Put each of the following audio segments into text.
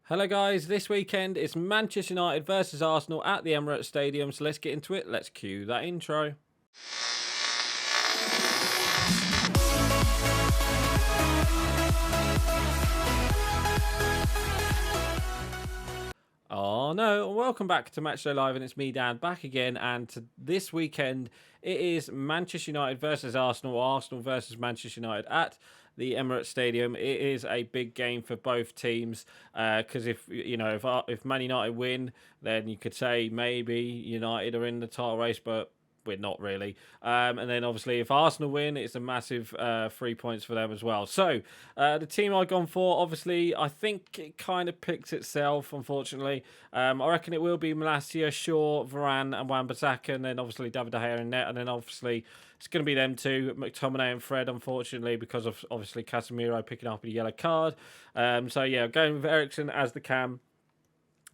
Hello guys, this weekend it's Manchester United versus Arsenal at the Emirates Stadium, so let's get into it. Let's cue that intro. Oh no, welcome back to Matchday Live, and it's me Dan back again, and this weekend it is Manchester United versus Arsenal, Arsenal versus Manchester United at the Emirates Stadium. It is a big game for both teams because if Man United win, then you could say maybe United are in the title race, but we're not really. And then obviously if Arsenal win, it's a massive 3 points for them as well. So the team I've gone for, obviously, I think it kind of picks itself, unfortunately. I reckon it will be Malacia, Shaw, Varane and Wan-Bissaka, and then obviously David De Gea in net, and then obviously it's going to be them two, McTominay and Fred, unfortunately, because of obviously Casemiro picking up a yellow card. So yeah, going with Eriksen as the cam.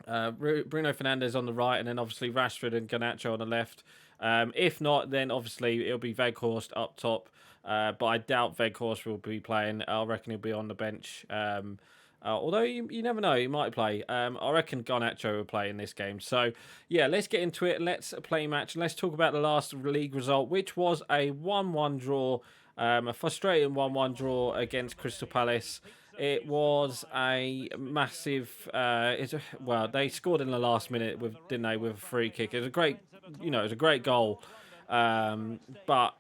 Bruno Fernandes on the right, and then obviously Rashford and Garnacho on the left. If not, then obviously it'll be Weghorst up top. But I doubt Weghorst will be playing. I reckon he'll be on the bench. Although you never know, he might play. I reckon Garnacho will play in this game. So, yeah, let's get into it. Let's play match. Let's talk about the last league result, which was a 1-1 draw. A frustrating 1-1 draw against Crystal Palace. It was a massive. Well, they scored in the last minute didn't they, with a free kick. It was a great, it was a great goal. But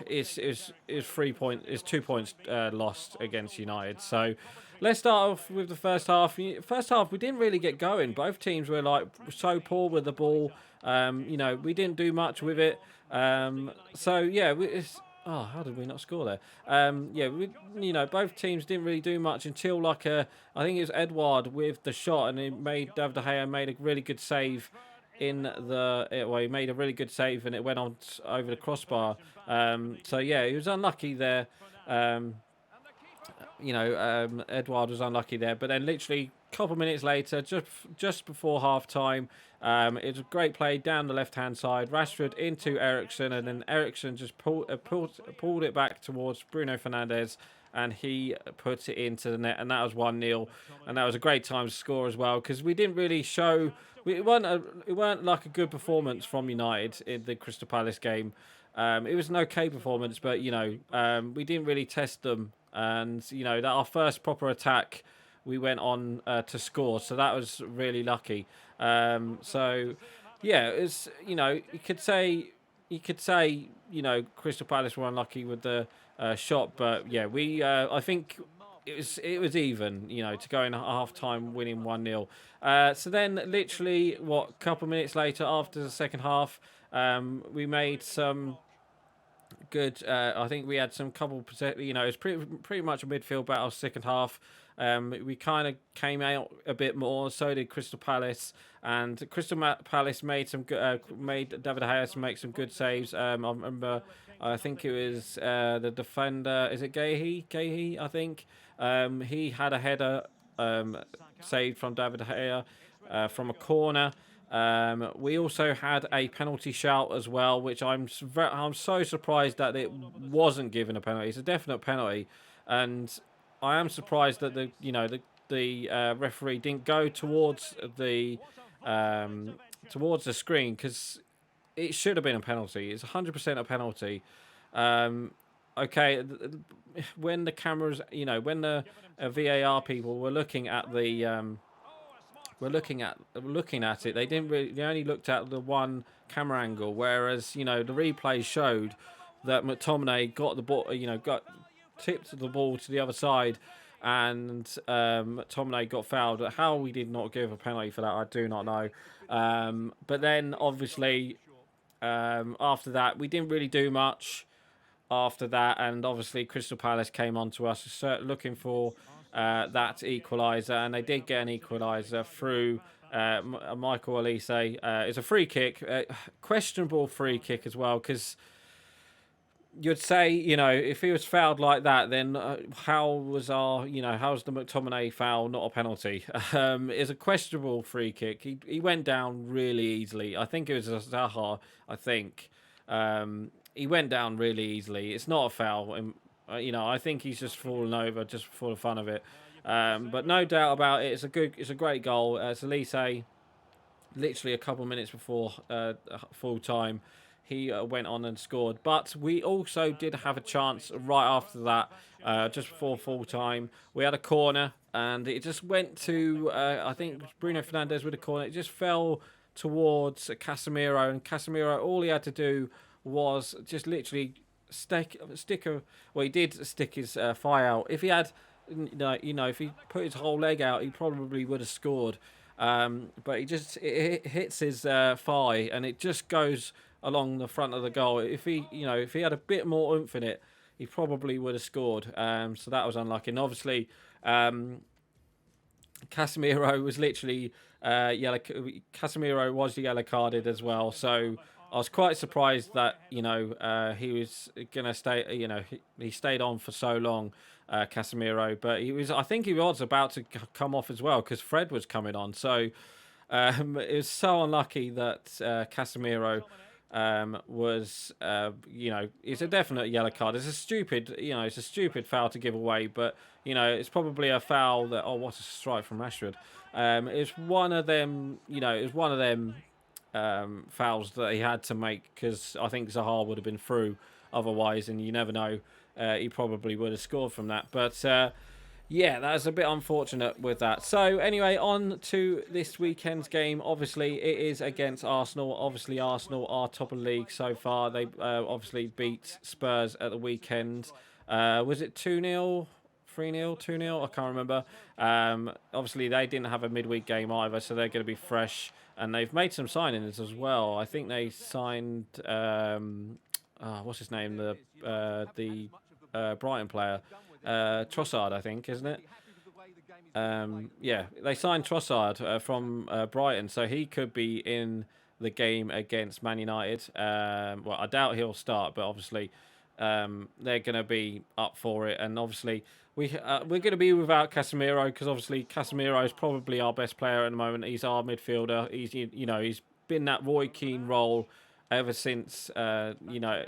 it's 3 points. It's 2 points lost against United. So let's start off with the first half. First half, we didn't really get going. Both teams were like so poor with the ball. We didn't do much with it. So yeah, oh, how did we not score there? Both teams didn't really do much until I think it was Edouard with the shot, and David De Gea made a really good save he made a really good save, and it went on over the crossbar. So yeah, he was unlucky there. Edouard was unlucky there, but then literally a couple of minutes later, just before half time, it was a great play down the left hand side. Rashford into Eriksen, and then Eriksen just pulled it back towards Bruno Fernandes, and he put it into the net, and that was 1-0, and that was a great time to score as well, because we didn't really show. It weren't like a good performance from United in the Crystal Palace game. It was an okay performance, but we didn't really test them, and that our first proper attack, we went on to score, so that was really lucky. So yeah, it's you could say Crystal Palace were unlucky with the shot, but yeah, I think it was even, to go in half time winning 1-0. So then literally a couple of minutes later after the second half, we made some good. I think we had some couple. It was pretty much a midfield battle second half. We kind of came out a bit more. So did Crystal Palace, and Crystal Palace made David De Gea make some good saves. I remember. I think it was the defender. Is it Gahey? I think he had a header saved from David De Gea from a corner. We also had a penalty shout as well, which I'm so surprised that it wasn't given a penalty. It's a definite penalty, and I am surprised that the referee didn't go towards the screen, because it should have been a penalty. It's 100% a penalty. Okay, when the cameras, when the VAR people were looking at the looking at it, they only looked at the one camera angle, whereas the replay showed that McTominay got the ball, tipped the ball to the other side, and McTominay got fouled. How we did not give a penalty for that, I do not know. But then obviously after that, we didn't really do much after that, and obviously Crystal Palace came on to us looking for that equaliser, and they did get an equaliser through Michael Olise. It's a free kick, questionable free kick as well, because you'd say, if he was fouled like that, then how's the McTominay foul not a penalty? It's a questionable free kick. He went down really easily. I think it was a Zaha. I think he went down really easily. It's not a foul. I think he's just fallen over just for the fun of it. But no doubt about it, it's a great goal. It's Elise, literally a couple of minutes before full time, he went on and scored. But we also did have a chance right after that, just before full time. We had a corner, and it just went to, I think, Bruno Fernandes with a corner. It just fell towards Casemiro, and Casemiro, all he had to do was just literally stick a. Well, he did stick his thigh out. If he had, if he put his whole leg out, he probably would have scored. But it hits his thigh, and it just goes along the front of the goal. If he had a bit more oomph in it, he probably would have scored. So that was unlucky. And obviously, Casemiro was literally yellow. Casemiro was yellow carded as well. So I was quite surprised that he was gonna stay. He stayed on for so long, Casemiro. But I think he was about to come off as well because Fred was coming on. So it was so unlucky that Casemiro was it's a definite yellow card. It's a stupid foul to give away, but it's probably a foul that, oh, what a strike from Rashford. It's one of them, fouls that he had to make, because I think Zaha would have been through otherwise, and you never know, he probably would have scored from that. But yeah, that's a bit unfortunate with that. So anyway, on to this weekend's game. Obviously, it is against Arsenal. Obviously, Arsenal are top of the league so far. They obviously beat Spurs at the weekend. Was it 2-0? 3-0, 2-0, I can't remember. Obviously, they didn't have a midweek game either, so they're going to be fresh. And they've made some signings as well. I think they signed, what's his name? The Brighton player. Trossard, I think, isn't it? Yeah, they signed Trossard from Brighton, so he could be in the game against Man United. Well, I doubt he'll start, but obviously they're going to be up for it. And obviously we're going to be without Casemiro, because obviously Casemiro is probably our best player at the moment. He's our midfielder. He's been that Roy Keane role ever since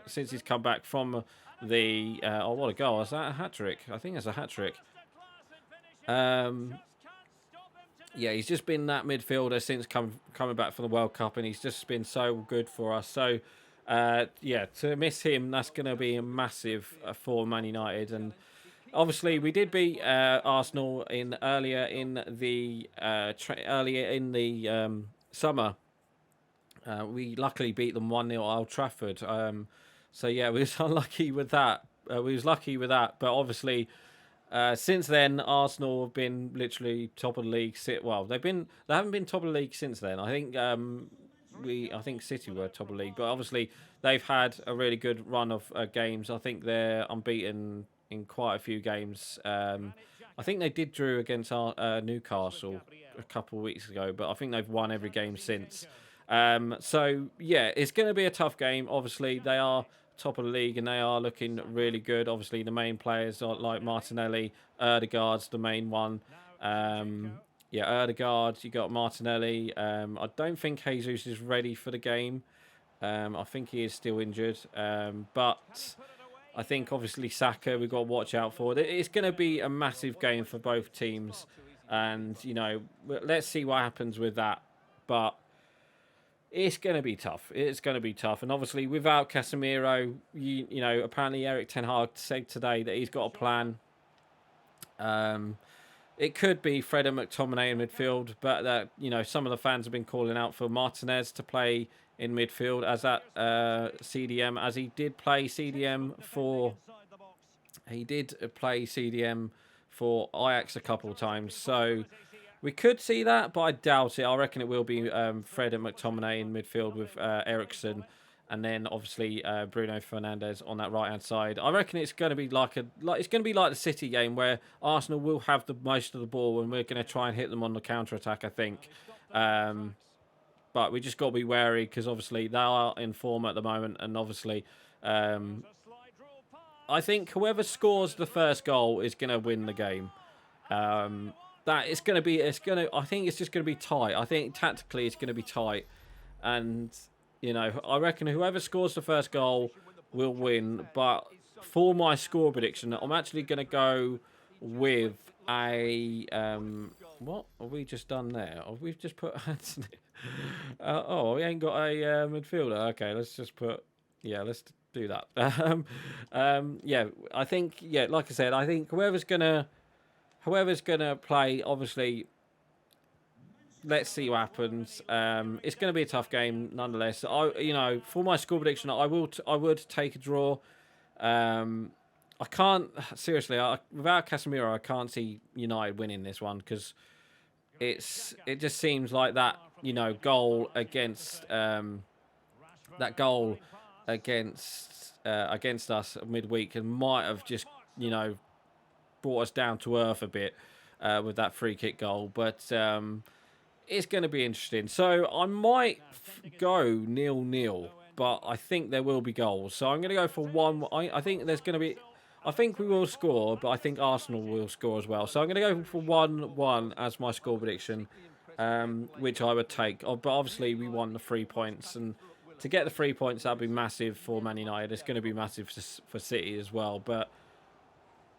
since he's come back from the what a goal. Is that a hat-trick? I think it's a hat-trick. Yeah, he's just been that midfielder since coming back from the World Cup, and he's just been so good for us. So yeah, to miss him, that's going to be a massive for Man United. And obviously we did beat Arsenal earlier in the summer. We luckily beat them 1-0 at Old Trafford. So yeah, we was unlucky with that. But obviously, since then, Arsenal have been literally top of the league. They haven't been top of the league since then. I think City were top of the league, but obviously they've had a really good run of games. I think they're unbeaten in quite a few games. I think they did drew against Newcastle a couple of weeks ago, but I think they've won every game since. So yeah, it's going to be a tough game. Obviously, they are top of the league and they are looking really good. Obviously, the main players are like Martinelli, Ødegaard's the main one. Ødegaard, you got Martinelli. I don't think Jesus is ready for the game. I think he is still injured. But I think obviously Saka, we've got to watch out for. It's going to be a massive game for both teams, and let's see what happens with that. But it's going to be tough. And obviously, without Casemiro, apparently Erik ten Hag said today that he's got a plan. It could be Fred and McTominay in midfield, but some of the fans have been calling out for Martinez to play in midfield as that CDM, as he did play CDM for. He did play CDM for Ajax a couple of times, so we could see that, but I doubt it. I reckon it will be Fred and McTominay in midfield with Eriksen, and then obviously Bruno Fernandes on that right hand side. I reckon it's going to be like the City game where Arsenal will have the most of the ball, and we're going to try and hit them on the counter attack, I think. But we just got to be wary, because obviously they are in form at the moment, and obviously I think whoever scores the first goal is going to win the game. I think it's just going to be tight. I think tactically it's going to be tight. And, I reckon whoever scores the first goal will win. But for my score prediction, I'm actually going to go with a what have we just done there? Oh, we've just put Anthony. Oh, we ain't got a midfielder. Okay, let's just put. Yeah, let's do that. Yeah, I think. Yeah, like I said, I think whoever's gonna play, obviously. Let's see what happens. It's going to be a tough game, nonetheless. For my score prediction, I would take a draw. I can't seriously without Casemiro. I can't see United winning this one because it just seems like that goal against against us midweek and might have just brought us down to earth a bit with that free kick goal, but. It's going to be interesting. So I might go 0-0, but I think there will be goals. So I'm going to go for one. I think there's going to be. I think we will score, but I think Arsenal will score as well. So I'm going to go for 1-1 as my score prediction, which I would take. But obviously we want the 3 points, and to get the 3 points, that'd be massive for Man United. It's going to be massive for City as well. But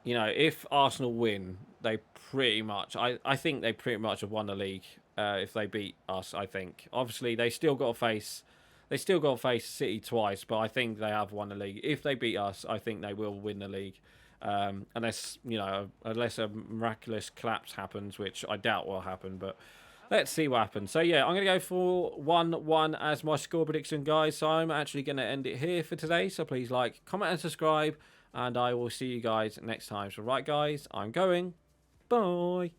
if Arsenal win, they pretty much. I think they pretty much have won the league. If they beat us, I think. Obviously, they still got to face City twice, but I think they have won the league. If they beat us, I think they will win the league, unless a miraculous collapse happens, which I doubt will happen. But let's see what happens. So yeah, I'm gonna go for 1-1 as my score prediction, guys. So I'm actually gonna end it here for today. So please like, comment, and subscribe, and I will see you guys next time. So right, guys, I'm going. Bye.